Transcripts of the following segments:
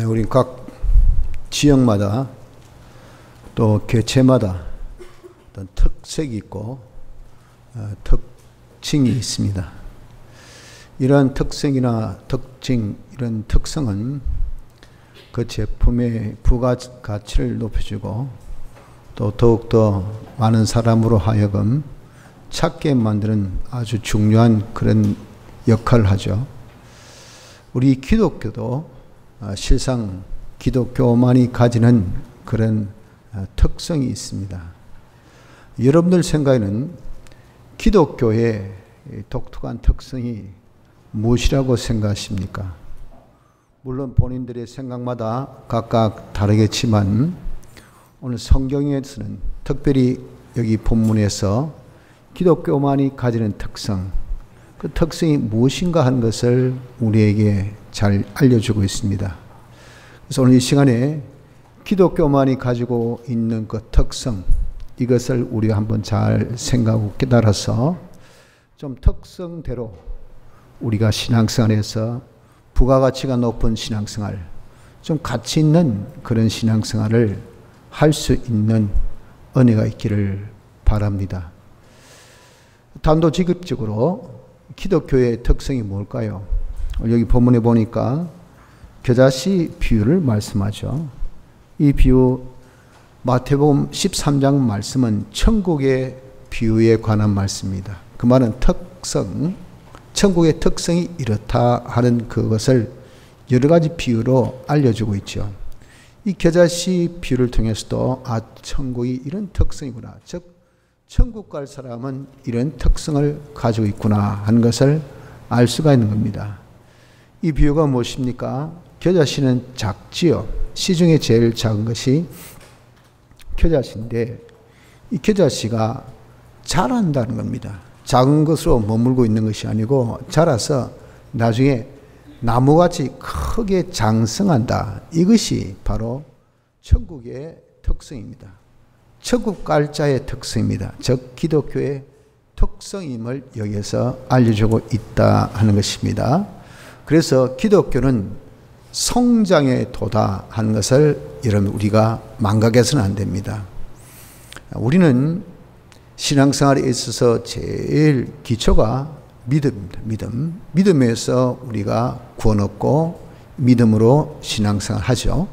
우리 각 지역마다 또 개체마다 어떤 특색이 있고 특징이 있습니다. 이러한 특색이나 특징, 이런 특성은 그 제품의 부가가치를 높여주고 또 더욱더 많은 사람으로 하여금 찾게 만드는 아주 중요한 그런 역할을 하죠. 우리 기독교도 실상 기독교만이 가지는 그런 특성이 있습니다. 여러분들 생각에는 기독교의 독특한 특성이 무엇이라고 생각하십니까? 물론 본인들의 생각마다 각각 다르겠지만 오늘 성경에서는 특별히 여기 본문에서 기독교만이 가지는 특성, 그 특성이 무엇인가 하는 것을 우리에게 잘 알려주고 있습니다. 그래서 오늘 이 시간에 기독교만이 가지고 있는 그 특성, 이것을 우리가 한번 잘 생각하고 깨달아서 좀 특성대로 우리가 신앙생활에서 부가가치가 높은 신앙생활, 좀 가치 있는 그런 신앙생활을 할 수 있는 은혜가 있기를 바랍니다. 단도직입적으로 기독교의 특성이 뭘까요? 여기 본문에 보니까 겨자씨 비유를 말씀하죠. 이 비유 마태복음 13장 말씀은 천국의 비유에 관한 말씀입니다. 그 말은 특성, 천국의 특성이 이렇다 하는 그것을 여러 가지 비유로 알려주고 있죠. 이 겨자씨 비유를 통해서도 천국이 이런 특성이구나, 즉 천국 갈 사람은 이런 특성을 가지고 있구나 하는 것을 알 수가 있는 겁니다. 이 비유가 무엇입니까? 겨자씨는 작지요. 씨 중에 제일 작은 것이 겨자씨인데 이 겨자씨가 자란다는 겁니다. 작은 것으로 머물고 있는 것이 아니고 자라서 나중에 나무같이 크게 장성한다. 이것이 바로 천국의 특성입니다. 천국 갈 자의 특성입니다. 즉 기독교의 특성임을 여기에서 알려주고 있다 하는 것입니다. 그래서 기독교는 성장의 도다 하는 것을 여러분 우리가 망각해서는 안 됩니다. 우리는 신앙생활에 있어서 제일 기초가 믿음입니다. 믿음에서 우리가 구원 얻고 믿음으로 신앙생활 하죠.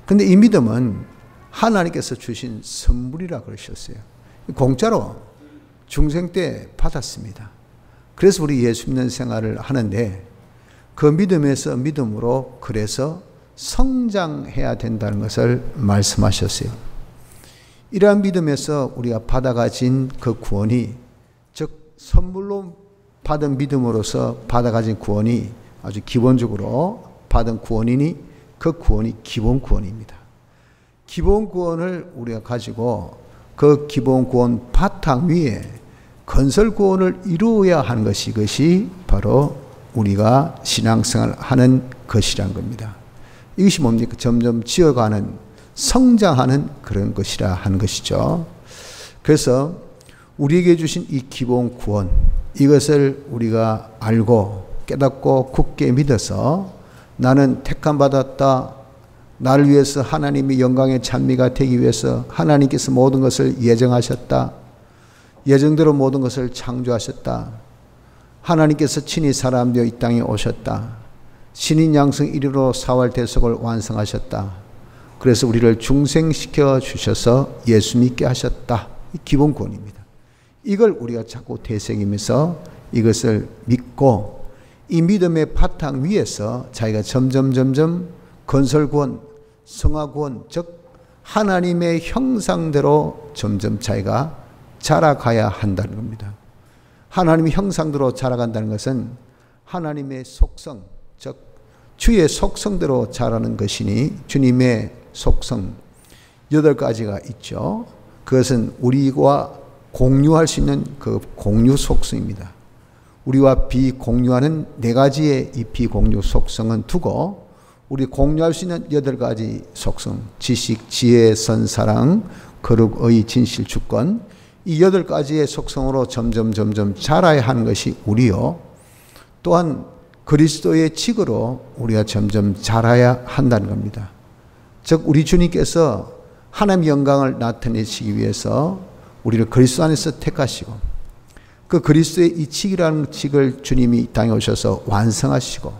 그런데 이 믿음은 하나님께서 주신 선물이라 그러셨어요. 공짜로 중생 때 받았습니다. 그래서 우리 예수 믿는 생활을 하는데 그 믿음에서 믿음으로 그래서 성장해야 된다는 것을 말씀하셨어요. 이러한 믿음에서 우리가 받아가진 그 구원이, 즉 선물로 받은 믿음으로서 받아가진 구원이 아주 기본적으로 받은 구원이니 그 구원이 기본 구원입니다. 기본 구원을 우리가 가지고 그 기본 구원 바탕 위에 건설 구원을 이루어야 하는 것이, 이것이 바로 우리가 신앙생활을 하는 것이란 겁니다. 이것이 뭡니까? 점점 지어가는, 성장하는 그런 것이라 하는 것이죠. 그래서 우리에게 주신 이 기본 구원, 이것을 우리가 알고 깨닫고 굳게 믿어서 나는 택함 받았다, 나를 위해서 하나님의 영광의 찬미가 되기 위해서 하나님께서 모든 것을 예정하셨다, 예정대로 모든 것을 창조하셨다, 하나님께서 친히 사람 되어 이 땅에 오셨다, 신인 양성 1위로 사활 대속을 완성하셨다, 그래서 우리를 중생시켜 주셔서 예수 믿게 하셨다. 이 기본 구원입니다. 이걸 우리가 자꾸 되새기면서 이것을 믿고 이 믿음의 바탕 위에서 자기가 점점 건설 구원, 성화 구원, 즉 하나님의 형상대로 점점 자기가 자라가야 한다는 겁니다. 하나님의 형상대로 자라간다는 것은 하나님의 속성, 즉 주의 속성대로 자라는 것이니 주님의 속성 8가지가 있죠. 그것은 우리와 공유할 수 있는 그 공유 속성입니다. 우리와 비공유하는 4가지의 이 비공유 속성은 두고 우리 공유할 수 있는 8가지 속성, 지식, 지혜, 선사랑, 거룩, 의, 진실, 주권, 이 8가지의 속성으로 점점 자라야 하는 것이 우리요. 또한 그리스도의 직으로 우리가 점점 자라야 한다는 겁니다. 즉 우리 주님께서 하나님의 영광을 나타내시기 위해서 우리를 그리스도 안에서 택하시고 그 그리스도의 이 직이라는 직을 주님이 이 땅에 오셔서 완성하시고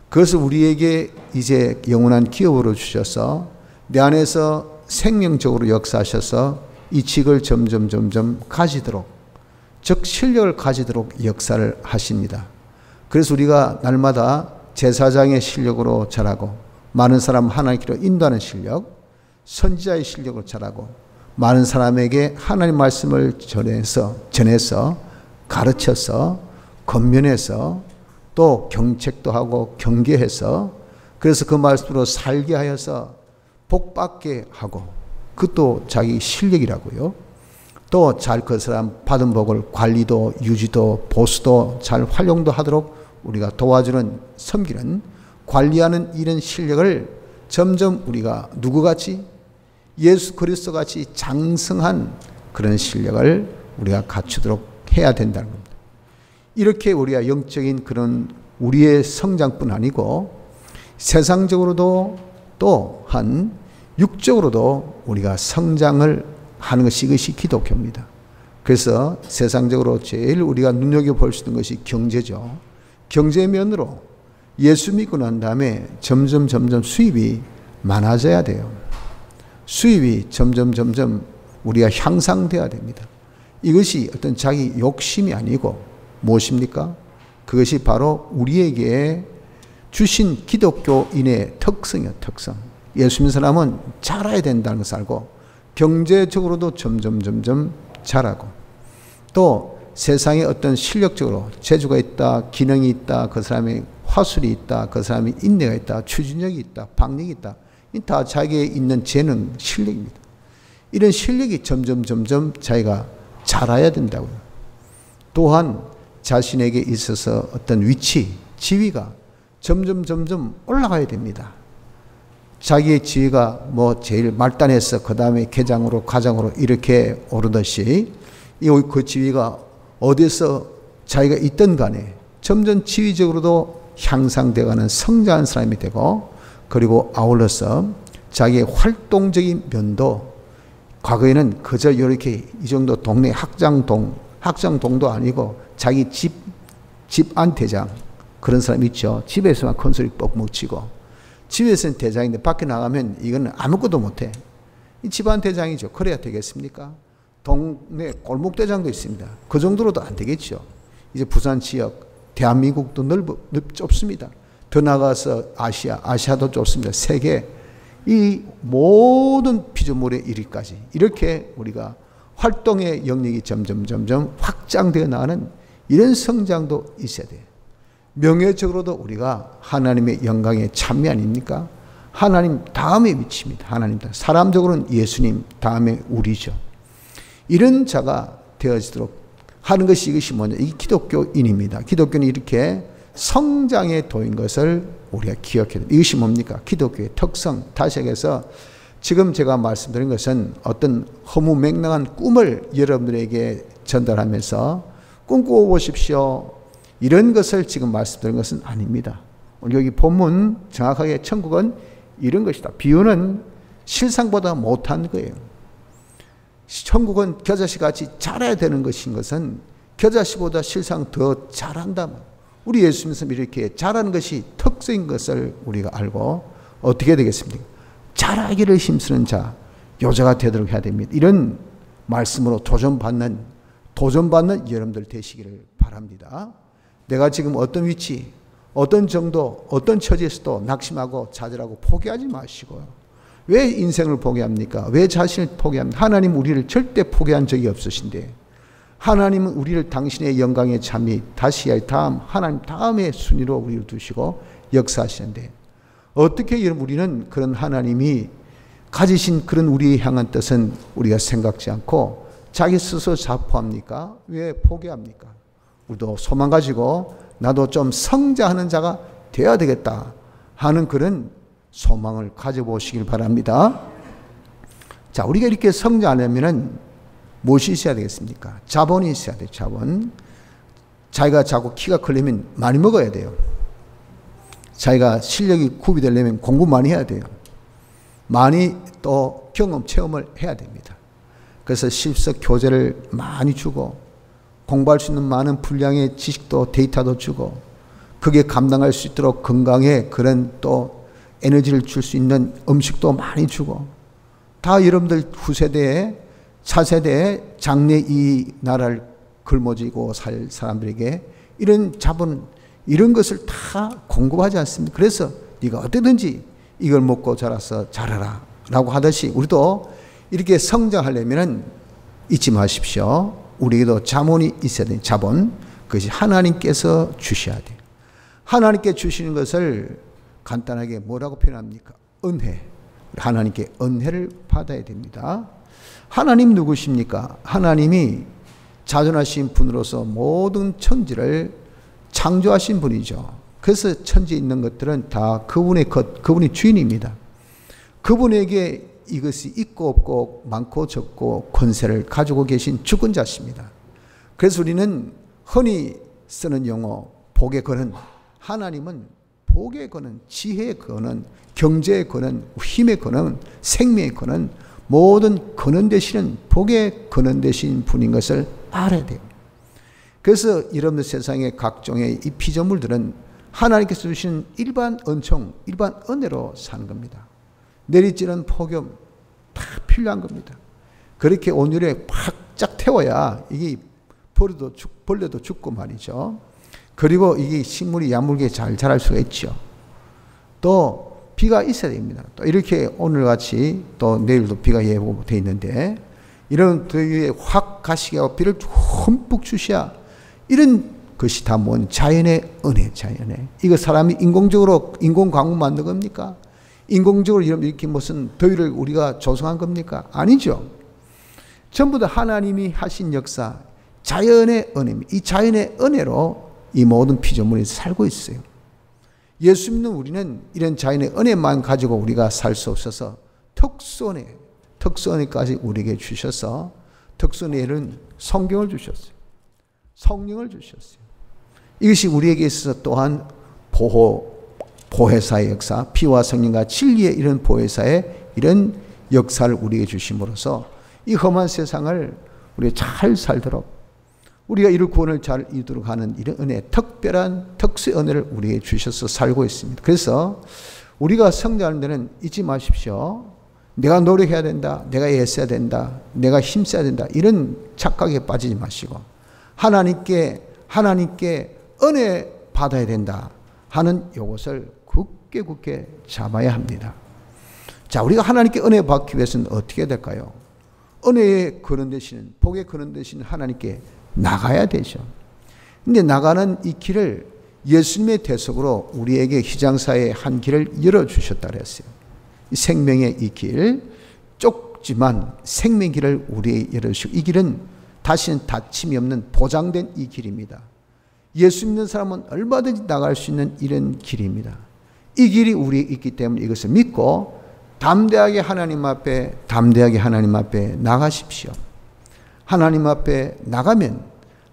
그것을 우리에게 이제 영원한 기업으로 주셔서 내 안에서 생명적으로 역사하셔서 이 직을 점점 가지도록 즉 실력을 가지도록 역사를 하십니다. 그래서 우리가 날마다 제사장의 실력으로 자라고 많은 사람 하나님께로 인도하는 실력, 선지자의 실력으로 자라고 많은 사람에게 하나님 말씀을 전해서 가르쳐서 권면해서 또 경책도 하고 경계해서 그래서 그 말씀으로 살게 하여서 복받게 하고 그것도 자기 실력이라고요. 또 잘 그 사람 받은 복을 관리도 유지도 보수도 잘 활용도 하도록 우리가 도와주는 섬기는 관리하는 이런 실력을 점점 우리가 누구같이 예수 그리스도같이 장성한 그런 실력을 우리가 갖추도록 해야 된다는 겁니다. 이렇게 우리가 영적인 그런 우리의 성장뿐 아니고 세상적으로도 또한 육적으로도 우리가 성장을 하는 것이 이것이 기독교입니다. 그래서 세상적으로 제일 우리가 눈여겨볼 수 있는 것이 경제죠. 경제면으로 예수 믿고 난 다음에 점점 수입이 많아져야 돼요. 수입이 점점 우리가 향상돼야 됩니다. 이것이 어떤 자기 욕심이 아니고 무엇입니까? 그것이 바로 우리에게 주신 기독교인의 특성이에요. 특성. 예수 믿는 사람은 자라야 된다는 것을 알고 경제적으로도 점점 자라고 또 세상에 어떤 실력적으로 재주가 있다, 기능이 있다, 그 사람의 화술이 있다, 그 사람의 인내가 있다, 추진력이 있다, 박력이 있다. 이 다 자기에 있는 재능, 실력입니다. 이런 실력이 점점 자기가 자라야 된다고요. 또한 자신에게 있어서 어떤 위치, 지위가 점점 올라가야 됩니다. 자기의 지위가 뭐 제일 말단에서 그 다음에 계장으로 가장으로 이렇게 오르듯이 그 지위가 어디서 자기가 있든 간에 점점 지위적으로도 향상되어가는 성장한 사람이 되고 그리고 아울러서 자기의 활동적인 면도 과거에는 그저 이렇게 이 정도 동네 학장동도 아니고 자기 집안 대장 그런 사람 있죠. 집에서만 큰 소리 뻑뻑 치고 집에서는 대장인데 밖에 나가면 이거는 아무것도 못해. 이 집안 대장이죠. 그래야 되겠습니까? 동네 골목 대장도 있습니다. 그 정도로도 안 되겠죠. 이제 부산 지역, 대한민국도 좁습니다. 더 나가서 아시아도 좁습니다. 세계 이 모든 피조물의 이르기까지 이렇게 우리가 활동의 영역이 점점 확장되어 나가는 이런 성장도 있어야 돼요. 명예적으로도 우리가 하나님의 영광의 찬미 아닙니까? 하나님 다음에 위치입니다. 하나님 다음. 사람적으로는 예수님 다음에 우리죠. 이런 자가 되어지도록 하는 것이 이것이 뭐냐? 이 기독교인입니다. 기독교는 이렇게 성장의 도인 것을 우리가 기억해야 됩니다. 이것이 뭡니까? 기독교의 특성. 다시 얘기해서 지금 제가 말씀드린 것은 어떤 허무맹랑한 꿈을 여러분들에게 전달하면서 꿈꾸어 보십시오. 이런 것을 지금 말씀드린 것은 아닙니다. 오늘 여기 본문 정확하게 천국은 이런 것이다. 비유는 실상보다 못한 거예요. 천국은 겨자씨 같이 자라야 되는 것인 것은 겨자씨보다 실상 더 잘한다. 우리 예수 믿으면 이렇게 자라는 것이 특성인 것을 우리가 알고 어떻게 되겠습니까? 자라기를 힘쓰는 자, 요자가 되도록 해야 됩니다. 이런 말씀으로 도전받는 여러분들 되시기를 바랍니다. 내가 지금 어떤 위치, 어떤 정도, 어떤 처지에서도 낙심하고 좌절하고 포기하지 마시고요. 왜 인생을 포기합니까? 왜 자신을 포기합니까? 하나님 우리를 절대 포기한 적이 없으신데 하나님은 우리를 당신의 영광의 참이 다시야의 다음 하나님 다음의 순위로 우리를 두시고 역사하시는데 어떻게 여러분 우리는 그런 하나님이 가지신 그런 우리의 향한 뜻은 우리가 생각지 않고 자기 스스로 자포합니까? 왜 포기합니까? 우리도 소망 가지고 나도 좀 성장하는 자가 되어야 되겠다 하는 그런 소망을 가져보시길 바랍니다. 자, 우리가 이렇게 성장하려면은 무엇이 있어야 되겠습니까? 자본이 있어야 돼요. 자본. 자기가 자꾸 키가 크려면 많이 먹어야 돼요. 자기가 실력이 구비되려면 공부 많이 해야 돼요. 많이 또 경험, 체험을 해야 됩니다. 그래서 실습 교재를 많이 주고 공부할 수 있는 많은 분량의 지식도 데이터도 주고 그게 감당할 수 있도록 건강에 그런 또 에너지를 줄 수 있는 음식도 많이 주고 다 여러분들 후세대에 차세대에 장래 이 나라를 걸머쥐고 살 사람들에게 이런 자본 이런 것을 다 공급하지 않습니까? 그래서 네가 어떻게든지 이걸 먹고 자라서 잘하라 라고 하듯이 우리도 이렇게 성장하려면 잊지 마십시오. 우리에게도 자본이 있어야 돼요. 자본. 그것이 하나님께서 주셔야 돼요. 하나님께 주시는 것을 간단하게 뭐라고 표현합니까? 은혜. 하나님께 은혜를 받아야 됩니다. 하나님 누구십니까? 하나님이 자존하신 분으로서 모든 천지를 창조하신 분이죠. 그래서 천지에 있는 것들은 다 그분의 것, 그분이 주인입니다. 그분에게 이것이 있고 없고 많고 적고 권세를 가지고 계신 주권자십니다. 그래서 우리는 흔히 쓰는 용어 복의 근원, 하나님은 복의 근원, 지혜의 근원, 경제의 근원, 힘의 근원, 생명의 근원, 모든 근원 되시는 복의 근원 되신 분인 것을 알아야 돼요. 그래서 여러분들 세상의 각종의 이 피조물들은 하나님께서 주시는 일반 은총, 일반 은혜로 사는 겁니다. 내리쬐는 폭염 다 필요한 겁니다. 그렇게 온열에 확짝 태워야 이게 벌레도 죽고 말이죠. 그리고 이게 식물이 야물게 잘 자랄 수가 있죠. 또 비가 있어야 됩니다. 또 이렇게 오늘같이 또 내일도 비가 예보되어 있는데 이런 더위에 확 가시게 하고 비를 흠뻑 주셔야 이런 것이 다 뭔 자연의 은혜, 자연의. 이거 사람이 인공적으로 인공광물 만든 겁니까? 인공적으로 이렇게 무슨 더위를 우리가 조성한 겁니까? 아니죠. 전부 다 하나님이 하신 역사, 자연의 은혜입니다. 이 자연의 은혜로 이 모든 피조물이 살고 있어요. 예수 믿는 우리는 이런 자연의 은혜만 가지고 우리가 살 수 없어서 특수은혜까지 우리에게 주셔서 특수은혜는 성경을 주셨어요. 성령을 주셨어요. 이것이 우리에게 있어서 또한 보혜사의 역사, 피와 성령과 진리의 이런 보혜사의 이런 역사를 우리에게 주심으로써 이 험한 세상을 우리가 잘 살도록 우리가 이를 구원을 잘 이루도록 하는 이런 은혜, 특별한 특수의 은혜를 우리에게 주셔서 살고 있습니다. 그래서 우리가 성장하는 데는 잊지 마십시오. 내가 노력해야 된다. 내가 애써야 된다. 내가 힘써야 된다. 이런 착각에 빠지지 마시고 하나님께 은혜 받아야 된다 하는 이것을 굳게 잡아야 합니다. 자, 우리가 하나님께 은혜 받기 위해서는 어떻게 해야 될까요? 은혜의 근원 되시는, 복의 근원 되시는 하나님께 나가야 되죠. 근데 나가는 이 길을 예수님의 대속으로 우리에게 희장사의 한 길을 열어주셨다 그랬어요. 생명의 이 길, 좁지만 생명 길을 우리에게 열어주시고 이 길은 다시는 다침이 없는 보장된 이 길입니다. 예수 믿는 사람은 얼마든지 나갈 수 있는 이런 길입니다. 이 길이 우리에 있기 때문에 이것을 믿고 담대하게 하나님 앞에 나가십시오. 하나님 앞에 나가면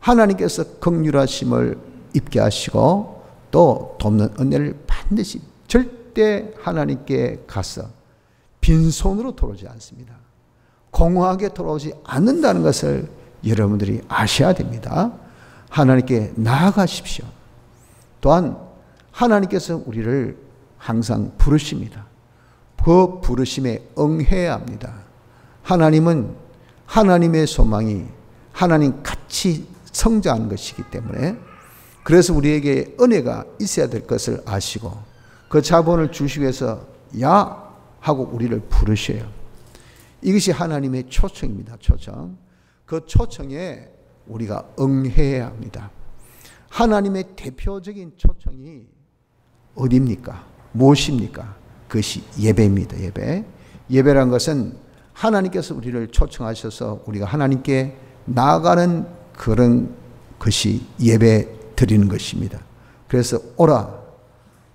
하나님께서 긍휼하심을 입게 하시고 또 돕는 은혜를 반드시 절대 하나님께 가서 빈손으로 돌아오지 않습니다. 공허하게 돌아오지 않는다는 것을 여러분들이 아셔야 됩니다. 하나님께 나아가십시오. 또한 하나님께서 우리를 항상 부르십니다. 그 부르심에 응해야 합니다. 하나님은 하나님의 소망이 하나님 같이 성장하는 것이기 때문에 그래서 우리에게 은혜가 있어야 될 것을 아시고 그 자본을 주시기 위해서 야 하고 우리를 부르셔요. 이것이 하나님의 초청입니다. 초청. 그 초청에 우리가 응해야 합니다. 하나님의 대표적인 초청이 어디입니까? 무엇입니까? 그것이 예배입니다. 예배. 예배란 것은 하나님께서 우리를 초청하셔서 우리가 하나님께 나아가는 그런 것이 예배 드리는 것입니다. 그래서 오라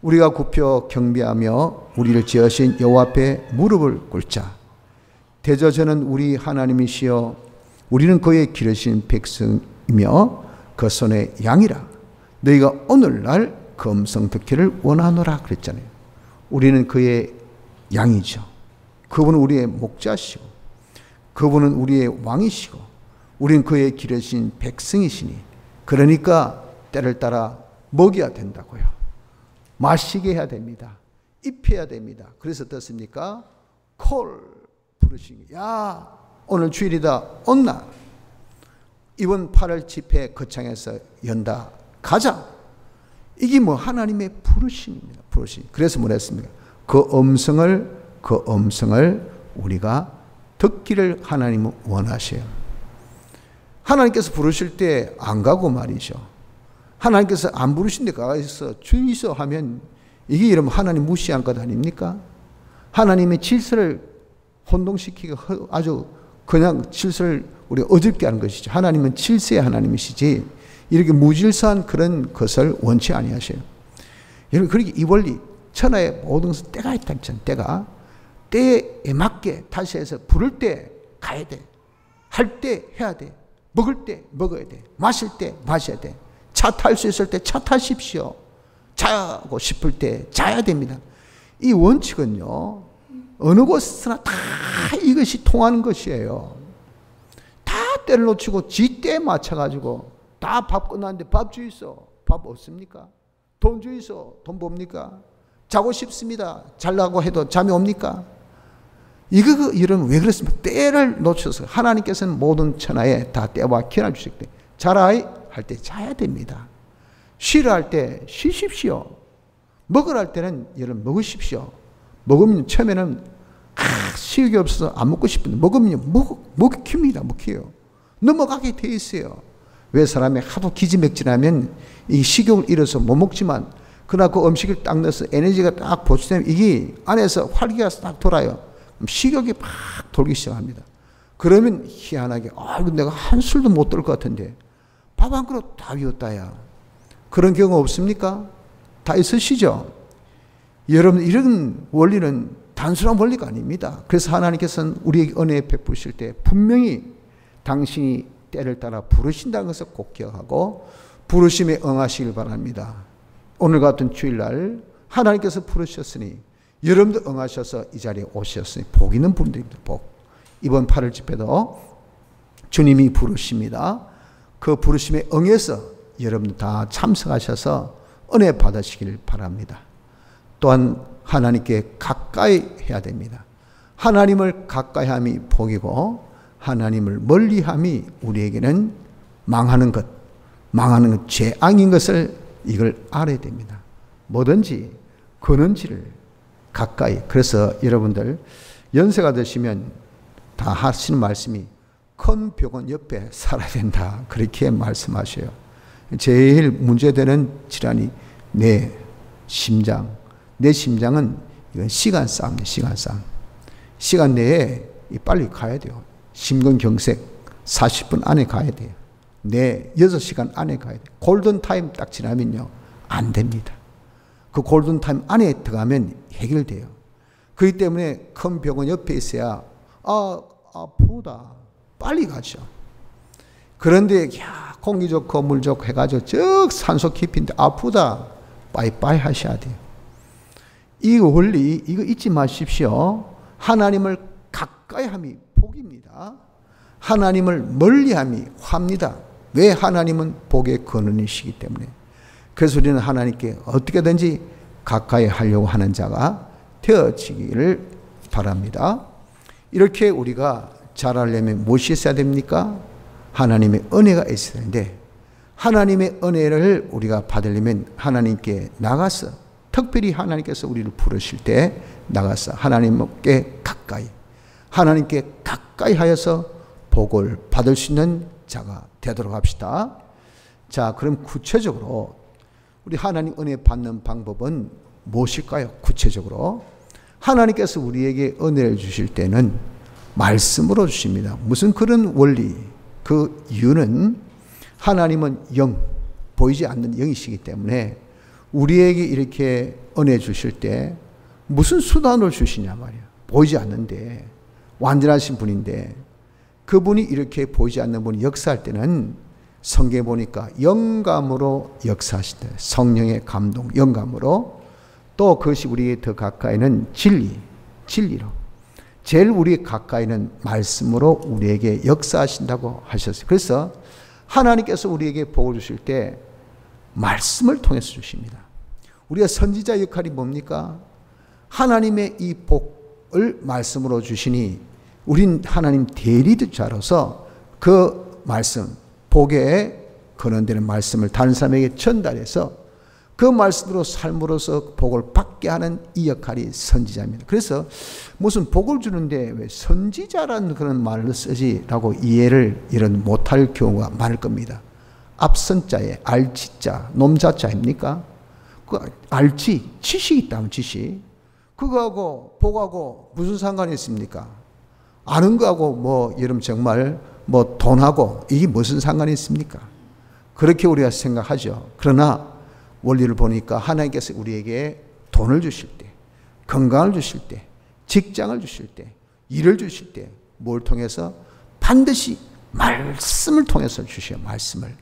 우리가 굽혀 경배하며 우리를 지으신 여호와 앞에 무릎을 꿇자. 대저저는 우리 하나님이시여 우리는 그의 기르신 백성이며 그 손의 양이라. 너희가 오늘날 그 음성 듣기를 원하노라 그랬잖아요. 우리는 그의 양이죠. 그분은 우리의 목자시고 그분은 우리의 왕이시고 우리는 그의 기르신 백성이시니 그러니까 때를 따라 먹여야 된다고요. 마시게 해야 됩니다. 입혀야 됩니다. 그래서 어떻습니까? 콜 부르시니 야 오늘 주일이다 온나 이번 8월 집회 거창에서 연다 가자. 이게 뭐 하나님의 부르심입니다. 부르심. 그래서 뭐라 했습니까? 그 음성을 우리가 듣기를 하나님은 원하셔요. 하나님께서 부르실 때 안 가고 말이죠. 하나님께서 안 부르신 데 가서 주의서 하면 이게 이러면 하나님 무시한 것 아닙니까? 하나님의 질서를 혼동시키고 아주 그냥 질서를 우리가 어둡게 하는 것이죠. 하나님은 질서의 하나님이시지 이렇게 무질서한 그런 것을 원치 아니하셔요. 여러분 그렇게 이 원리 천하의 모든 것은 때가 있다 했잖아요. 때에 맞게 다시 해서 부를 때 가야 돼. 할 때 해야 돼. 먹을 때 먹어야 돼. 마실 때 마셔야 돼. 차 탈 수 있을 때 차 타십시오. 자고 싶을 때 자야 됩니다. 이 원칙은요. 어느 곳에서나 다 이것이 통하는 것이에요. 다 때를 놓치고 지 때에 맞춰가지고 다 밥 끝났는데 밥 주이소. 밥 없습니까? 돈 주이소. 돈 뭡니까? 자고 싶습니다. 잘라고 해도 잠이 옵니까? 이런 왜 그렇습니까? 때를 놓쳐서 하나님께서는 모든 천하에 다 때와 기한을 주시기 때문에 자라 할 때 자야 됩니다. 쉬라 할 때 쉬십시오. 먹으라 할 때는 여러분 먹으십시오. 먹으면 처음에는 식욕이 없어서 안 먹고 싶은데 먹으면 먹힙니다. 먹혀요. 넘어가게 돼 있어요. 왜 사람이 하도 기지맥진하면 이 식욕을 잃어서 못 먹지만 그러나 그 음식을 딱 넣어서 에너지가 딱 보충되면 이게 안에서 활기가 딱 돌아요. 식욕이 막 돌기 시작합니다. 그러면 희한하게 이거 내가 한 술도 못 들 것 같은데 밥 한 그릇 다 비웠다야. 그런 경우 없습니까? 다 있으시죠? 여러분 이런 원리는 단순한 원리가 아닙니다. 그래서 하나님께서는 우리에게 은혜 베푸실 때 분명히 당신이 때를 따라 부르신다는 것을 꼭 기억하고 부르심에 응하시길 바랍니다. 오늘 같은 주일날 하나님께서 부르셨으니 여러분도 응하셔서 이 자리에 오셨으니 복 있는 분들입니다. 복. 이번 8월 집회도 주님이 부르십니다. 그 부르심에 응해서 여러분들 다 참석하셔서 은혜 받으시길 바랍니다. 또한 하나님께 가까이 해야 됩니다. 하나님을 가까이 함이 복이고 하나님을 멀리함이 우리에게는 망하는 것 죄악인 것을 이걸 알아야 됩니다. 뭐든지 근원지를 가까이. 그래서 여러분들 연세가 드시면 다 하시는 말씀이 큰 벽은 옆에 살아야 된다. 그렇게 말씀하셔요. 제일 문제되는 질환이 내 심장. 내 심장은 이건 시간 싸움이에요. 시간 싸움. 시간 내에 빨리 가야 돼요. 심근경색 40분 안에 가야 돼요. 내 6시간 안에 가야 돼요. 골든타임 딱 지나면요. 안 됩니다. 그 골든타임 안에 들어가면 해결돼요. 그렇기 때문에 큰 병은 옆에 있어야 아프다. 빨리 가죠. 그런데 공기 좋고 물 좋고 해가지고 쭉 산소 깊인데 아프다. 빠이빠이 하셔야 돼요. 이 원리 이거 잊지 마십시오. 하나님을 가까이 함이 복입니다. 하나님을 멀리함이 화입니다. 왜? 하나님은 복의 근원이시기 때문에. 그래서 우리는 하나님께 어떻게든지 가까이 하려고 하는 자가 되어지기를 바랍니다. 이렇게 우리가 잘하려면 무엇이 있어야 됩니까? 하나님의 은혜가 있어야 되는데 하나님의 은혜를 우리가 받으려면 하나님께 나가서 특별히 하나님께서 우리를 부르실 때 나가서 하나님께 가까이 하나님께 가까이 하여서 복을 받을 수 있는 자가 되도록 합시다. 자, 그럼 구체적으로 우리 하나님 은혜 받는 방법은 무엇일까요? 구체적으로 하나님께서 우리에게 은혜를 주실 때는 말씀으로 주십니다. 무슨 그런 원리? 그 이유는 하나님은 영, 보이지 않는 영이시기 때문에 우리에게 이렇게 은혜 주실 때 무슨 수단을 주시냐 말이야. 보이지 않는데 완전하신 분인데 그분이 이렇게 보이지 않는 분이 역사할 때는 성경에 보니까 영감으로 역사하신다. 성령의 감동, 영감으로. 또 그것이 우리에게 더 가까이는 진리로. 제일 우리 가까이는 말씀으로 우리에게 역사하신다고 하셨어요. 그래서 하나님께서 우리에게 복을 주실 때 말씀을 통해서 주십니다. 우리가 선지자 역할이 뭡니까? 하나님의 이 복을 말씀으로 주시니 우린 하나님 대리자로서 그 말씀, 복에 근원되는 말씀을 다른 사람에게 전달해서 그 말씀으로 삶으로서 복을 받게 하는 이 역할이 선지자입니다. 그래서 무슨 복을 주는데 왜 선지자라는 그런 말을 쓰지라고 이해를 이런 못할 경우가 많을 겁니다. 앞선자에 알지자, 놈자자입니까? 그 알지, 지식이 있다면 지식. 그거하고 복하고 무슨 상관이 있습니까? 아는 거하고 뭐 여러분 정말 뭐 돈하고 이게 무슨 상관이 있습니까? 그렇게 우리가 생각하죠. 그러나 원리를 보니까 하나님께서 우리에게 돈을 주실 때, 건강을 주실 때, 직장을 주실 때, 일을 주실 때 뭘 통해서? 반드시 말씀을 통해서 주셔요. 말씀을.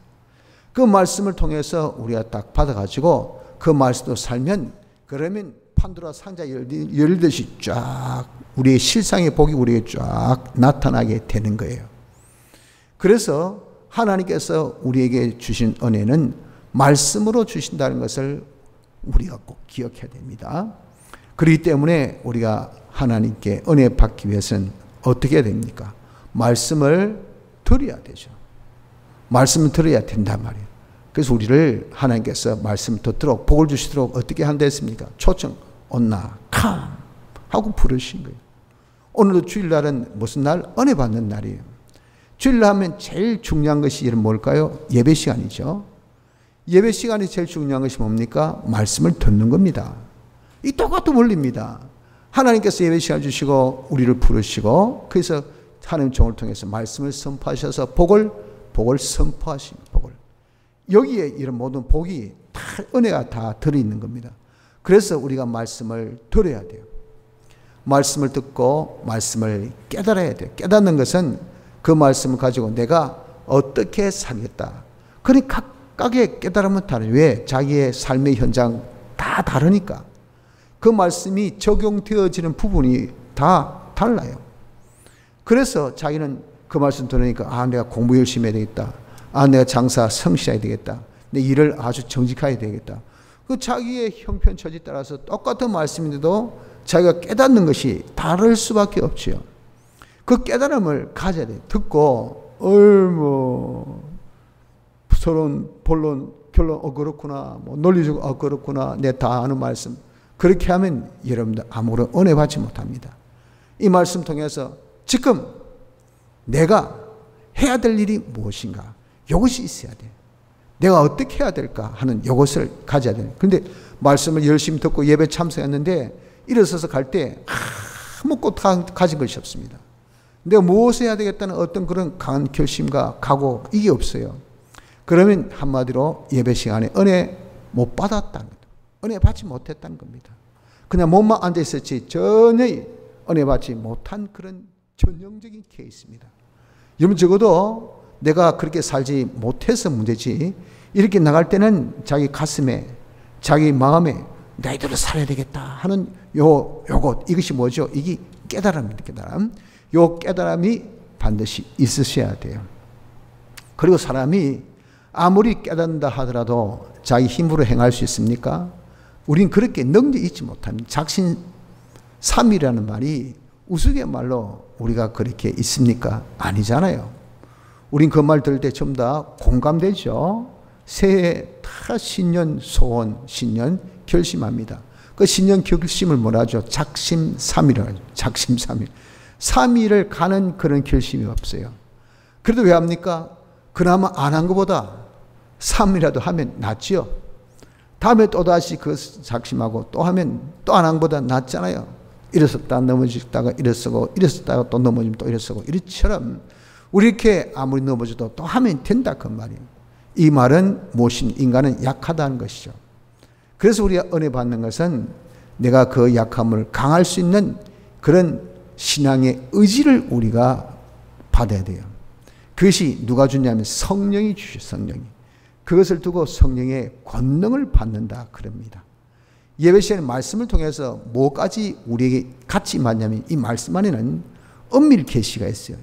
그 말씀을 통해서 우리가 딱 받아가지고 그 말씀으로 살면 그러면 판도라 상자 열듯이 쫙 우리의 실상의 복이 우리에게 쫙 나타나게 되는 거예요. 그래서 하나님께서 우리에게 주신 은혜는 말씀으로 주신다는 것을 우리가 꼭 기억해야 됩니다. 그렇기 때문에 우리가 하나님께 은혜 받기 위해서는 어떻게 해야 됩니까? 말씀을 들어야 되죠. 말씀을 들어야 된단 말이에요. 그래서 우리를 하나님께서 말씀을 듣도록 복을 주시도록 어떻게 한다 했습니까? 초청 온나 캄 하고 부르신 거예요. 오늘도 주일날은 무슨 날? 은혜 받는 날이에요. 주일날 하면 제일 중요한 것이 뭘까요? 예배 시간이죠. 예배 시간이 제일 중요한 것이 뭡니까? 말씀을 듣는 겁니다. 이 똑같은 원리입니다. 하나님께서 예배 시간 주시고 우리를 부르시고 그래서 하나님 종을 통해서 말씀을 선포하셔서 복을 선포하신 복을. 여기에 이런 모든 복이 다 은혜가 다 들어있는 겁니다. 그래서 우리가 말씀을 들어야 돼요. 말씀을 듣고 말씀을 깨달아야 돼요. 깨닫는 것은 그 말씀을 가지고 내가 어떻게 살겠다. 그러니까 각각의 깨달음은 다르죠. 왜? 자기의 삶의 현장 다 다르니까. 그 말씀이 적용되어지는 부분이 다 달라요. 그래서 자기는 그 말씀 들으니까 내가 공부 열심히 해야 되겠다. 내가 장사 성실해야 되겠다. 내 일을 아주 정직하게 되겠다. 그 자기의 형편 처지 따라서 똑같은 말씀인데도 자기가 깨닫는 것이 다를 수밖에 없지요. 그 깨달음을 가져야 돼요. 듣고 서론, 본론, 결론, 그렇구나. 논리적으로, 그렇구나. 내 다 아는 말씀. 그렇게 하면 여러분들 아무런 은혜 받지 못합니다. 이 말씀 통해서 지금 내가 해야 될 일이 무엇인가? 이것이 있어야 돼. 내가 어떻게 해야 될까 하는 이것을 가져야 돼. 그런데 말씀을 열심히 듣고 예배 참석했는데 일어서서 갈 때 아무것도 가진 것이 없습니다. 내가 무엇을 해야 되겠다는 어떤 그런 강한 결심과 각오 이게 없어요. 그러면 한마디로 예배 시간에 은혜 못 받았다는 거예요. 은혜 받지 못했다는 겁니다. 그냥 몸만 앉아있었지 전혀 은혜 받지 못한 그런 전형적인 케이스입니다. 여러분 적어도 내가 그렇게 살지 못해서 문제지 이렇게 나갈 때는 자기 가슴에 자기 마음에 나 이대로 살아야 되겠다 하는 요것 이것이 뭐죠? 이게 깨달음입니다. 깨달음. 요 깨달음이 반드시 있으셔야 돼요. 그리고 사람이 아무리 깨닫는다 하더라도 자기 힘으로 행할 수 있습니까? 우린 그렇게 능력이 있지 못합니다. 작심삼일이라는 말이 우스갯말로 우리가 그렇게 있습니까? 아니잖아요. 우린 그 말 들을 때 전부 다 공감되죠. 새해 다 신년 소원, 신년 결심합니다. 그 신년 결심을 뭐라 하죠? 작심삼일이라고 하죠. 작심삼일. 3일을 가는 그런 결심이 없어요. 그래도 왜 합니까? 그나마 안 한 것보다 3일이라도 하면 낫죠. 다음에 또다시 그 작심하고 또 하면 또 안 한 것보다 낫잖아요. 일어섰다 넘어지다가 일어서고 일어섰다가 또 넘어지면 또 일어서고 이처럼 우리 이렇게 아무리 넘어져도 또 하면 된다 그 말이에요. 이 말은 무엇인 인간은 약하다는 것이죠. 그래서 우리가 은혜 받는 것은 내가 그 약함을 강할 수 있는 그런 신앙의 의지를 우리가 받아야 돼요. 그것이 누가 주냐면 성령이 주셔. 성령이. 그것을 두고 성령의 권능을 받는다 그럽니다. 예배 시간에 말씀을 통해서 뭐까지 우리에게 같이 임하냐면 이 말씀 안에는 은밀 계시가 있어요.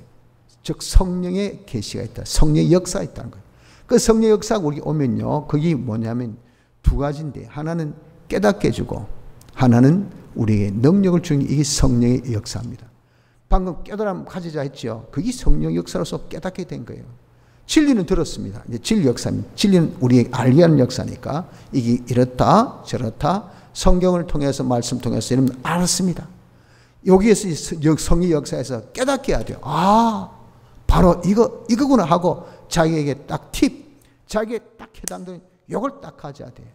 즉 성령의 계시가 있다. 성령의 역사가 있다는 거예요. 그 성령의 역사가 우리 오면요. 그게 뭐냐면 두 가지인데 하나는 깨닫게 해주고 하나는 우리에게 능력을 주는 이게 성령의 역사입니다. 방금 깨달음 가지자 했죠. 그게 성령 역사로서 깨닫게 된 거예요. 진리는 들었습니다. 이제 진리 역사입니다. 진리는 우리에게 알게 하는 역사니까 이게 이렇다 저렇다 성경을 통해서 말씀 통해서 이러면 알았습니다. 여기에서 성령 역사에서 깨닫게 해야 돼요. 아 바로 이거구나 하고 자기에게 딱 팁, 자기에게 딱 해당되는 요걸 딱 가져야 돼요.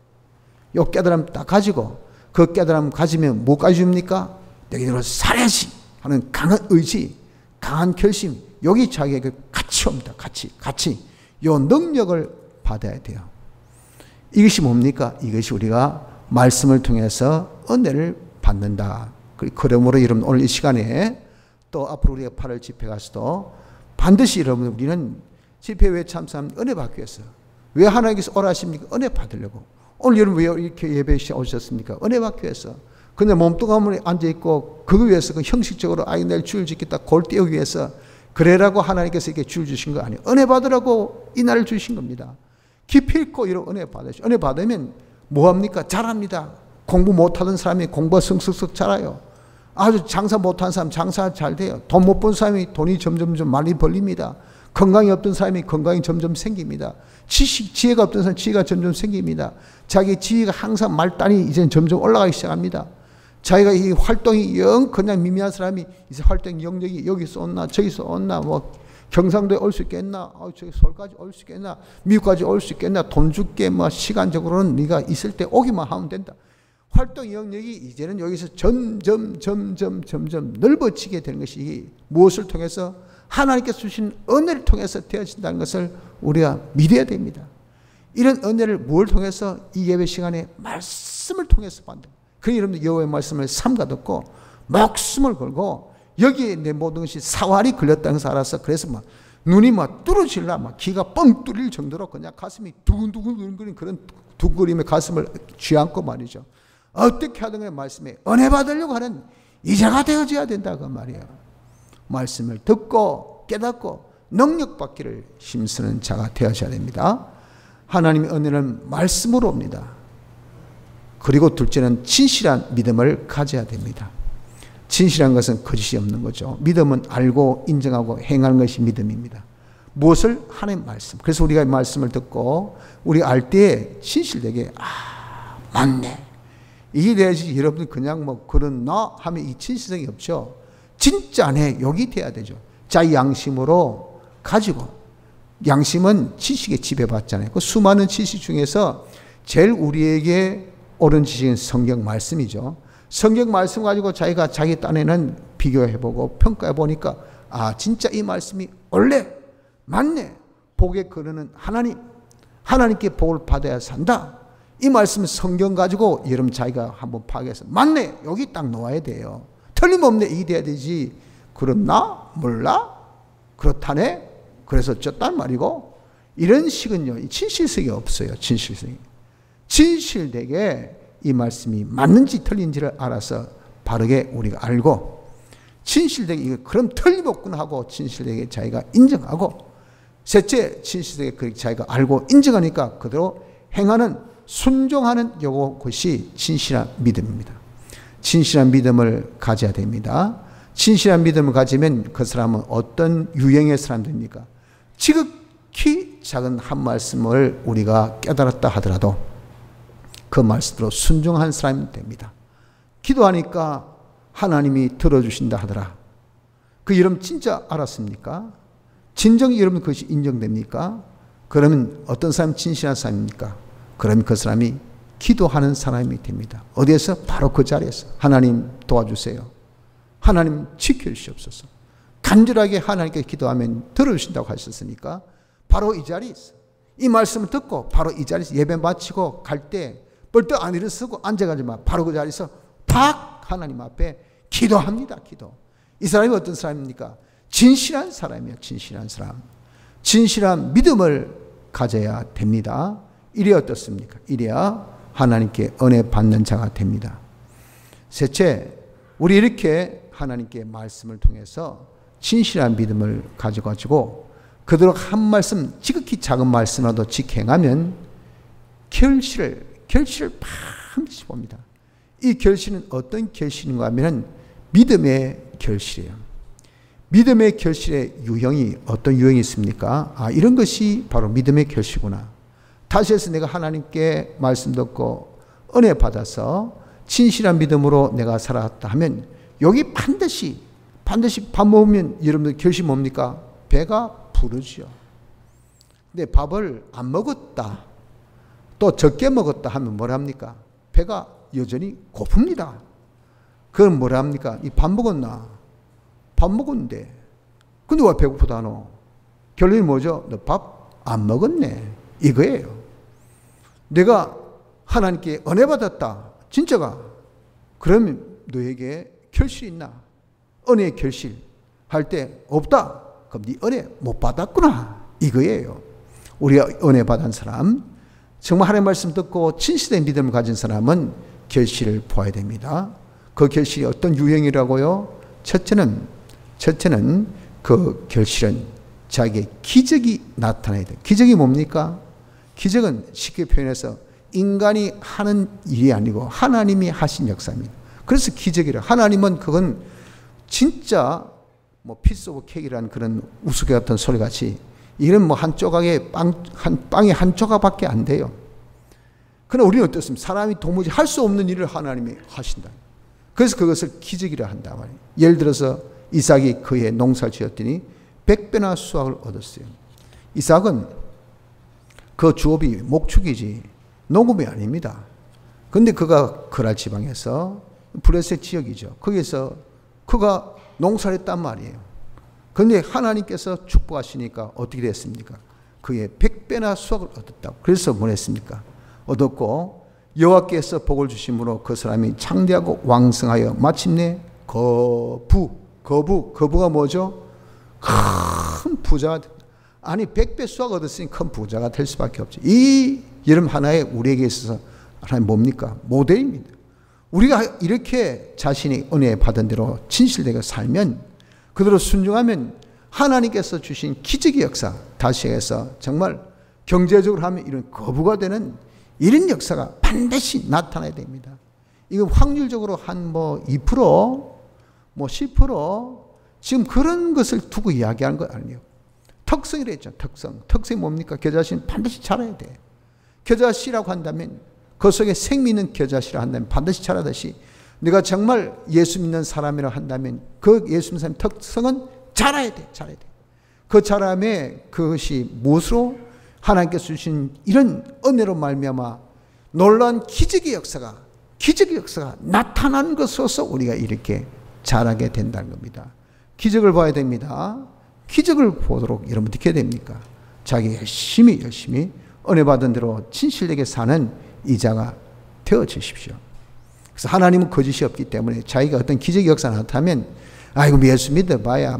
요 깨달음 딱 가지고 그 깨달음 가지면 뭐까지 줍니까? 너희들은 살아야지 하는 강한 의지, 강한 결심, 여기 자기에게 같이 옵니다. 같이. 요 능력을 받아야 돼요. 이것이 뭡니까? 이것이 우리가 말씀을 통해서 은혜를 받는다. 그러므로 여러분 오늘 이 시간에 또 앞으로 우리가 8월 집회 가서도 반드시 여러분 우리는 집회 왜 참석하면 은혜 받기 위해서. 왜 하나님께서 오라 하십니까? 은혜 받으려고. 오늘 여러분 왜 이렇게 예배에 오셨습니까? 은혜 받기 위해서. 근데 몸뚱아리 앉아있고 그거 위해서 그 형식적으로 내일 주일 짓겠다 골 띄우기 위해서 그래라고 하나님께서 이렇게 주일 주신 거 아니에요. 은혜 받으라고 이 날을 주신 겁니다. 깊이 있고 이런 은혜 받으시죠. 은혜 받으면 뭐합니까? 잘합니다. 공부 못하던 사람이 공부가 성숙 잘해요. 아주 장사 못한 사람 장사 잘 돼요. 돈 못 번 사람이 돈이 점점 많이 벌립니다. 건강이 없던 사람이 건강이 점점 생깁니다. 지혜가 없던 사람이 지혜가 점점 생깁니다. 자기 지혜가 항상 말단이 이제 점점 올라가기 시작합니다. 자기가 이 활동이 영 그냥 미미한 사람이 이제 활동 영역이 여기서 온나 저기서 온나 뭐 경상도에 올 수 있겠나 저기 서울까지 올 수 있겠나 미국까지 올 수 있겠나 돈 줄게 뭐 시간적으로는 네가 있을 때 오기만 하면 된다. 활동 영역이 이제는 여기서 점점 넓어지게 되는 것이 이게 무엇을 통해서 하나님께서 주신 은혜를 통해서 되어진다는 것을 우리가 믿어야 됩니다. 이런 은혜를 무엇을 통해서 이 예배 시간에 말씀을 통해서 받는다. 그러니 여러분들 여호와의 말씀을 삼가 듣고 목숨을 걸고 여기에 내 모든 것이 사활이 걸렸다는 것을 알아서 그래서 막 눈이 막 뚫어질라 막 기가 뻥 뚫릴 정도로 그냥 가슴이 두근두근 그런 두근거림의 가슴을 쥐안고 말이죠. 어떻게 하든 간에 말씀에 은혜 받으려고 하는 이자가 되어져야 된다 그 말이에요. 말씀을 듣고 깨닫고 능력 받기를 힘쓰는 자가 되어져야 됩니다. 하나님의 은혜는 말씀으로 옵니다. 그리고 둘째는 진실한 믿음을 가져야 됩니다. 진실한 것은 거짓이 없는 거죠. 믿음은 알고 인정하고 행하는 것이 믿음입니다. 무엇을? 하나님 말씀. 그래서 우리가 말씀을 듣고 우리 알 때에 진실되게 맞네. 이게 돼야지 여러분들 그냥 뭐 그렇나 하면 이 진실성이 없죠. 진짜네 여기 돼야 되죠. 자기 양심으로 가지고 양심은 지식에 지배받잖아요. 그 수많은 지식 중에서 제일 우리에게 옳은 지식은 성경 말씀이죠. 성경 말씀 가지고 자기가 자기 딴에는 비교해보고 평가해보니까 진짜 이 말씀이 원래 맞네. 복에 거르는 하나님께 복을 받아야 산다. 이 말씀 성경 가지고 여러분 자기가 한번 파악해서 맞네. 여기 딱 놓아야 돼요. 틀림없네. 이게 돼야 되지. 그렇나? 몰라? 그렇다네? 그래서 어쩌단 말이고 이런 식은요. 진실성이 없어요. 진실성이. 진실되게 이 말씀이 맞는지 틀린지를 알아서 바르게 우리가 알고 진실되게 이거 그럼 틀림없구나 하고 진실되게 자기가 인정하고 셋째 진실되게 자기가 알고 인정하니까 그대로 행하는 순종하는 것이 진실한 믿음입니다. 진실한 믿음을 가져야 됩니다. 진실한 믿음을 가지면 그 사람은 어떤 유형의 사람들입니까? 지극히 작은 한 말씀을 우리가 깨달았다 하더라도 그 말씀으로 순종한 사람이 됩니다. 기도하니까 하나님이 들어주신다 하더라. 그 이름 진짜 알았습니까? 진정이 여러분 그것이 인정됩니까? 그러면 어떤 사람이 진실한 사람입니까? 그러면 그 사람이 기도하는 사람이 됩니다. 어디에서? 바로 그 자리에서. 하나님 도와주세요. 하나님 지켜주시옵소서. 간절하게 하나님께 기도하면 들어주신다고 하셨으니까 바로 이 자리에 있어. 이 말씀을 듣고 바로 이 자리에서 예배 마치고 갈 때 벌떡 안 일어서고 앉아가지고 바로 그 자리에서 팍 하나님 앞에 기도합니다. 기도. 이 사람이 어떤 사람입니까? 진실한 사람이에요. 진실한 사람. 진실한 믿음을 가져야 됩니다. 이래야 어떻습니까? 이래야 하나님께 은혜 받는 자가 됩니다. 셋째, 우리 이렇게 하나님께 말씀을 통해서 진실한 믿음을 가져가지고 그대로 한 말씀, 지극히 작은 말씀이라도 직행하면 결실을 반드시 봅니다. 이 결실은 어떤 결실인가 하면 믿음의 결실이에요. 믿음의 결실의 유형이 어떤 유형이 있습니까? 이런 것이 바로 믿음의 결실이구나. 다시 해서 내가 하나님께 말씀 듣고 은혜 받아서 진실한 믿음으로 내가 살았다 하면 여기 반드시 밥 먹으면 여러분들 결실 뭡니까? 배가 부르죠. 근데 밥을 안 먹었다, 또 적게 먹었다 하면 뭐라 합니까? 배가 여전히 고픕니다. 그건 뭐라 합니까? 이 밥 먹었나? 밥 먹었는데 근데 왜 배고프다 너? 결론이 뭐죠? 너 밥 안 먹었네, 이거예요. 내가 하나님께 은혜 받았다, 진짜가. 그러면 너에게 결실이 있나? 은혜의 결실 할 때 없다, 그럼 네 은혜 못 받았구나, 이거예요. 우리가 은혜 받은 사람, 정말 하나님의 말씀 듣고 진실된 믿음을 가진 사람은 결실을 보아야 됩니다. 그 결실이 어떤 유형이라고요? 첫째는 그 결실은 자기의 기적이 나타나야 돼요. 기적이 뭡니까? 기적은 쉽게 표현해서 인간이 하는 일이 아니고 하나님이 하신 역사입니다. 그래서 기적이라. 하나님은 그건 진짜 뭐 피스 오브 케이크라는 그런 우스개 같은 소리 같이 이런 뭐 한 조각에 빵이 한 조각밖에 안 돼요. 그러나 우리는 어떻습니까? 사람이 도무지 할 수 없는 일을 하나님이 하신다. 그래서 그것을 기적이라 한다 말이에요. 예를 들어서 이삭이 그의 농사를 지었더니 100배나 수확을 얻었어요. 이삭은 그 주업이 목축이지 농업이 아닙니다. 그런데 그가 그랄 지방에서 브레셋 지역이죠. 거기에서 그가 농사를 했단 말이에요. 그런데 하나님께서 축복하시니까 어떻게 됐습니까? 그의 100배나 수확을 얻었다고. 그래서 뭘 했습니까? 얻었고 여호와께서 복을 주심으로 그 사람이 창대하고 왕성하여 마침내 거부가 뭐죠? 큰 부자가 된다. 아니 100배 수확 얻었으니 큰 부자가 될 수밖에 없죠. 이 여러분 하나의 우리에게 있어서 하나님 뭡니까? 모델입니다. 우리가 이렇게 자신이 은혜 받은 대로 진실되게 살면, 그대로 순종하면 하나님께서 주신 기적의 역사, 다시 해서 정말 경제적으로 하면 이런 거부가 되는 이런 역사가 반드시 나타나야 됩니다. 이거 확률적으로 한 뭐 2%, 뭐 10% 지금 그런 것을 두고 이야기하는 거 아니에요. 특성이라 했죠. 특성이 뭡니까? 겨자씨는 반드시 자라야 돼. 겨자씨라고 한다면 그 속에 생미 있는 겨자씨라 한다면 반드시 자라듯이 내가 정말 예수 믿는 사람이라 한다면 그 예수 믿는 사람의 특성은 자라야 돼. 그 자람에 그것이 무엇으로? 하나님께서 주신 이런 은혜로 말미암아 놀라운 기적의 역사가 나타나는 것으로서 우리가 이렇게 자라게 된다는 겁니다. 기적을 봐야 됩니다. 기적을 보도록 여러분 어떻게 해야 됩니까? 자기 열심히 은혜 받은 대로 진실되게 사는 이자가 되어 주십시오. 그래서 하나님은 거짓이 없기 때문에 자기가 어떤 기적의 역사가 나타나면 아이고 예수 믿어봐야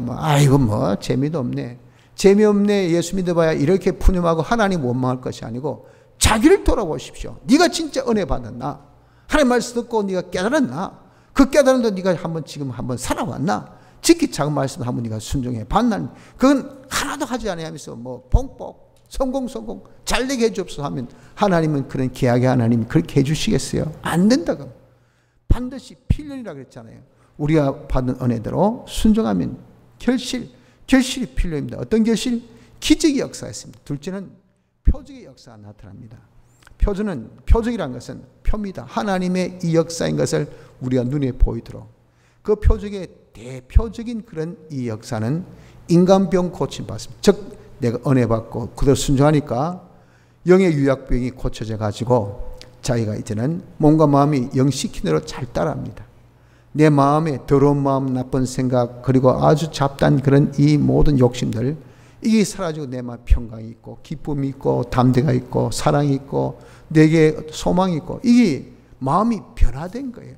재미도 없네. 재미없네, 예수 믿어봐야 이렇게 푸념하고 하나님 원망할 것이 아니고 자기를 돌아보십시오. 네가 진짜 은혜 받았나? 하나님 말씀 듣고 네가 깨달았나? 그 깨달은데 네가 지금 한번 살아왔나? 지키 작은 말씀 한번 네가 순종해 봤나? 그건 하나도 하지 않으면서 뽕뽕 성공 잘되게 해주옵소서 하면 하나님은 그런 계약의 하나님이 그렇게 해주시겠어요? 안 된다고. 반드시 필연이라고 그랬잖아요. 우리가 받은 은혜대로 순종하면 결실이 필요합니다. 어떤 결실? 기적의 역사가 있습니다. 둘째는 표적의 역사가 나타납니다. 표적이라는 것은 표입니다. 하나님의 이 역사인 것을 우리가 눈에 보이도록. 그 표적의 대표적인 그런 이 역사는 인간병 고침받습니다. 즉 내가 은혜 받고 그대로 순종하니까 영의 유약병이 고쳐져 가지고 자기가 이제는 몸과 마음이 영시키는 대로 잘 따라합니다. 내 마음에 더러운 마음, 나쁜 생각, 그리고 아주 잡다한 그런 이 모든 욕심들, 이게 사라지고 내 마음에 평강이 있고 기쁨이 있고 담대가 있고 사랑이 있고 내게 소망이 있고, 이게 마음이 변화된 거예요.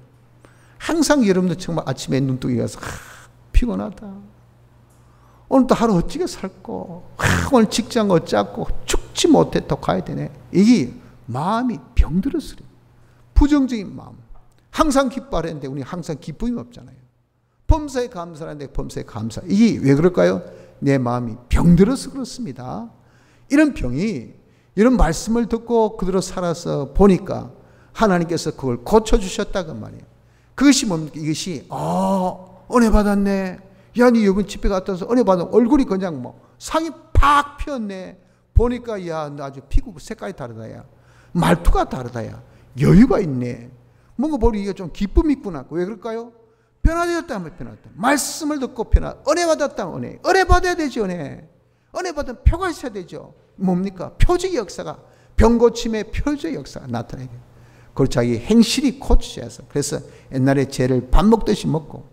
항상 여러분들 정말 아침에 눈뜨기 가서 피곤하다. 오늘도 하루 어찌게 살고, 오늘 직장 어쩌고, 죽지 못해 또 가야 되네. 이게 마음이 병들어서 그래요. 부정적인 마음. 항상 기뻐하는데 우리 항상 기쁨이 없잖아요. 범사에 감사하는데 범사에 감사. 이게 왜 그럴까요? 내 마음이 병들어서 그렇습니다. 이런 병이, 이런 말씀을 듣고 그대로 살아서 보니까 하나님께서 그걸 고쳐주셨다고 말이에요. 그것이 뭡니까? 이것이, 은혜 받았네. 야, 니 이번 집회 갔다 와서 은혜 받은 얼굴이 그냥 뭐, 상이 팍 피었네. 보니까, 야, 너 아주 피부 색깔이 다르다, 야. 말투가 다르다, 야. 여유가 있네. 뭔가 보니 이게 좀 기쁨이 있구나. 왜 그럴까요? 변화되었다 하면 변화됐다. 말씀을 듣고 은혜 받았다 하면 은혜 받아야 되죠, 은혜. 은혜 받은 표가 있어야 되죠. 뭡니까? 표적의 역사가, 병고침의 표적의 역사가 나타나야 돼요. 그걸 자기 행실이 고쳐져야 해서. 그래서 옛날에 죄를 밥 먹듯이 먹고,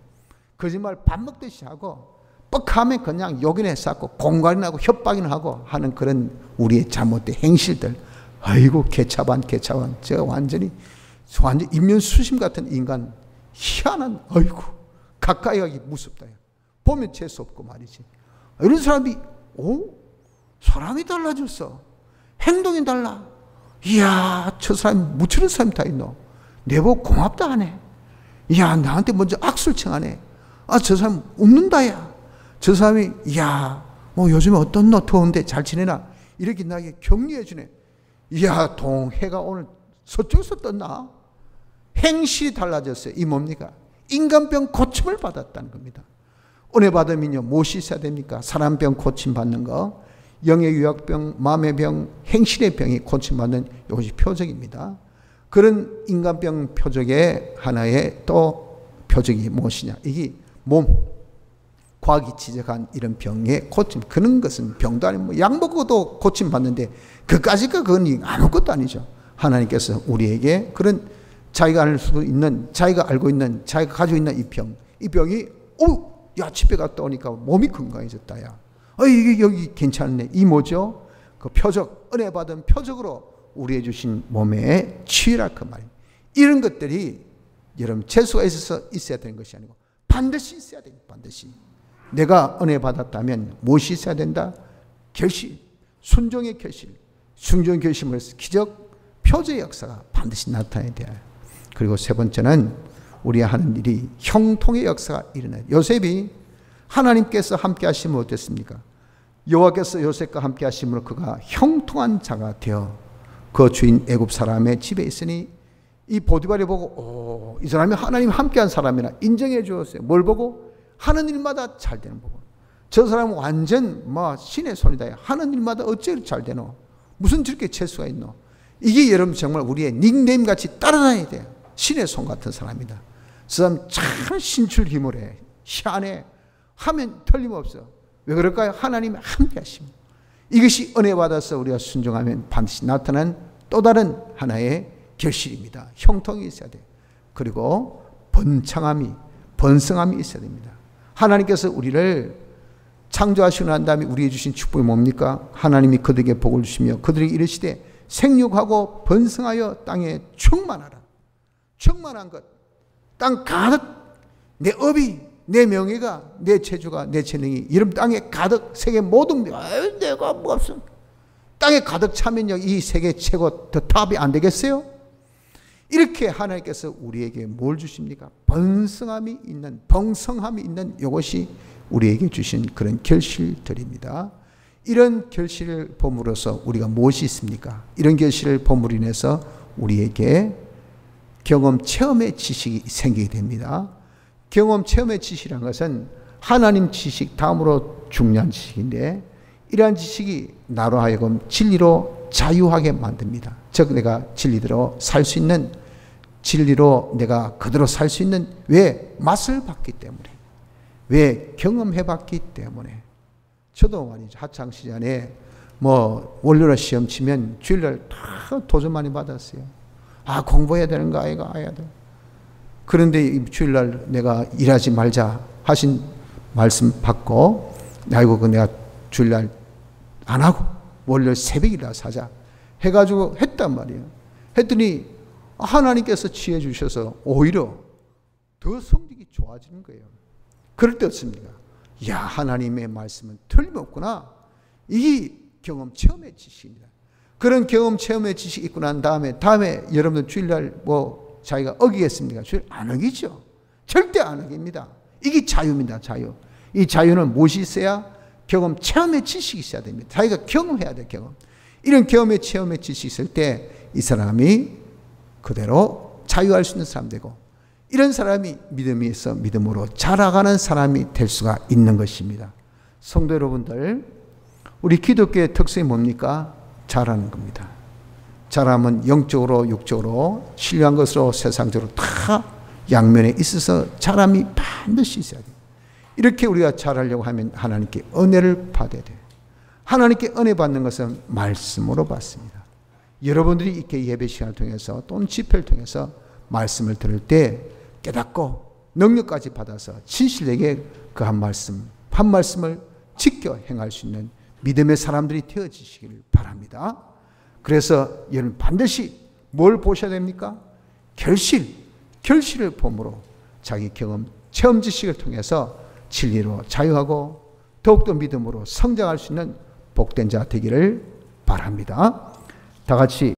거짓말 밥 먹듯이 하고, 뻑하면 그냥 욕이나 쌓고, 공갈이나 하고, 협박이나 하고 하는 그런 우리의 잘못된 행실들. 아이고, 개차반. 저 완전 인면수심 같은 인간. 희한한, 아이고, 가까이 가기 무섭다. 보면 재수 없고 말이지. 이런 사람이, 사람이 달라졌어. 행동이 달라. 이야, 저 사람, 무치는 사람이 다 있노. 내보고 고맙다 하네. 이야, 나한테 먼저 악수를 청하네. 저 사람 웃는다, 야. 저 사람이, 이야, 뭐 요즘에 어떻노? 더운데 잘 지내나? 이렇게 나에게 격려해 주네. 이야, 동해가 오늘 서쪽에서 떴나? 행실이 달라졌어요. 이 뭡니까? 인간병 고침을 받았다는 겁니다. 은혜 받으면요, 무엇이 있어야 됩니까? 사람병 고침 받는 거, 영의 유학병, 마음의 병, 행실의 병이 고침받는 이것이 표적입니다. 그런 인간병 표적의 하나의 또 표적이 무엇이냐? 이게 과학이 지적한 이런 병의 고침. 그런 것은 병도 아니고 약 먹어도 고침 받는데 그까짓 그건 아무것도 아니죠. 하나님께서 우리에게 그런 자기가 알 수도 있는, 자기가 알고 있는, 자기가 가지고 있는 이 병이, 야, 집에 갔다 오니까 몸이 건강해졌다, 야. 이게 여기 괜찮네. 이 뭐죠? 그 표적, 은혜 받은 표적으로 우리에 주신 몸에 치유라 그 말이에요. 이런 것들이 여러분 재수가 있어서 있어야 되는 것이 아니고 반드시 있어야 돼요. 반드시. 내가 은혜 받았다면 무엇이 있어야 된다? 결실, 순종의 결실, 순종의 결심을 해서 기적, 표적의 역사가 반드시 나타나야 돼요. 그리고 세 번째는 우리가 하는 일이 형통의 역사가 일어나요. 요셉이 하나님께서 함께 하시면 어땠습니까? 여호와께서 요셉과 함께 하심으로 그가 형통한 자가 되어 그 주인 애굽 사람의 집에 있으니 이 보디발이 보고 이 사람이 하나님 함께한 사람이라 인정해 주었어요. 뭘 보고? 하는 일마다 잘 되는 보고. 저 사람은 완전 신의 손이다. 하는 일마다 어째 잘 되노? 무슨 저렇게 재수가 있노? 이게 여러분 정말 우리의 닉네임 같이 따라다녀야 돼요. 신의 손 같은 사람이다. 그 사람 참 신출기물해. 희한해. 하면 틀림없어. 왜 그럴까요? 하나님이 함께 하십니다. 이것이 은혜 받아서 우리가 순종하면 반드시 나타난 또 다른 하나의 결실입니다. 형통이 있어야 돼요. 그리고 번성함이 있어야 됩니다. 하나님께서 우리를 창조하시고 난 다음에 우리에게 주신 축복이 뭡니까? 하나님이 그들에게 복을 주시며 그들에게 이르시되 생육하고 번성하여 땅에 충만하라. 충만한 것. 땅 가득 내 업이, 내 명예가, 내 체주가, 내 재능이 이런 땅에 가득 세계 모든 내가 뭐 없어. 땅에 가득 차면요 이 세계 최고 더 탑이 안 되겠어요? 이렇게 하나님께서 우리에게 뭘 주십니까? 번성함이 있는 이것이 우리에게 주신 그런 결실들입니다. 이런 결실을 봄으로써 우리가 무엇이 있습니까? 이런 결실을 봄으로 인해서 우리에게 경험 체험의 지식이 생기게 됩니다. 경험 체험의 지식이라는 것은 하나님 지식 다음으로 중요한 지식인데 이러한 지식이 나로 하여금 진리로 자유하게 만듭니다. 즉 내가 진리대로 살 수 있는, 진리로 내가 그대로 살 수 있는, 왜? 맛을 봤기 때문에, 왜? 경험해 봤기 때문에. 저도 말이죠, 학창시절에 원로로 시험 치면 주일날 다 도전 많이 받았어요. 공부해야 되는 거 아이가 해야 돼. 그런데 주일날 내가 일하지 말자 하신 말씀 받고, 아이고 내가 주일날 안 하고 월요일 새벽이라 사자 해가지고 했단 말이에요. 했더니 하나님께서 지혜 주셔서 오히려 더 성적이 좋아지는 거예요. 그럴 때 어떻습니까? 야, 하나님의 말씀은 틀림없구나. 이 경험 체험의 지식입니다. 그런 경험 체험의 지식이 있고 난 다음에 여러분들 주일날 뭐 자기가 어기겠습니까? 주일 안 어기죠. 절대 안 어깁니다. 이게 자유입니다. 자유. 이 자유는 무엇이 있어야? 경험 체험의 지식이 있어야 됩니다. 자기가 경험해야 돼. 경험. 이런 경험의 체험의 지식이 있을 때 이 사람이 그대로 자유할 수 있는 사람 되고, 이런 사람이 믿음에서 믿음으로 자라가는 사람이 될 수가 있는 것입니다. 성도 여러분들, 우리 기독교의 특성이 뭡니까? 자라는 겁니다. 자라면 영적으로 육적으로 신령한 것으로 세상적으로 다 양면에 있어서 자람이 반드시 있어야 돼요. 이렇게 우리가 자라려고 하면 하나님께 은혜를 받아야 돼요. 하나님께 은혜 받는 것은 말씀으로 받습니다. 여러분들이 이렇게 예배 시간을 통해서 또는 집회를 통해서 말씀을 들을 때 깨닫고 능력까지 받아서 진실되게 그 한 말씀을 지켜 행할 수 있는 믿음의 사람들이 되어지시기를 바랍니다. 그래서 여러분 반드시 뭘 보셔야 됩니까? 결실을 봄으로 자기 경험, 체험 지식을 통해서 진리로 자유하고 더욱더 믿음으로 성장할 수 있는 복된 자 되기를 바랍니다. 다 같이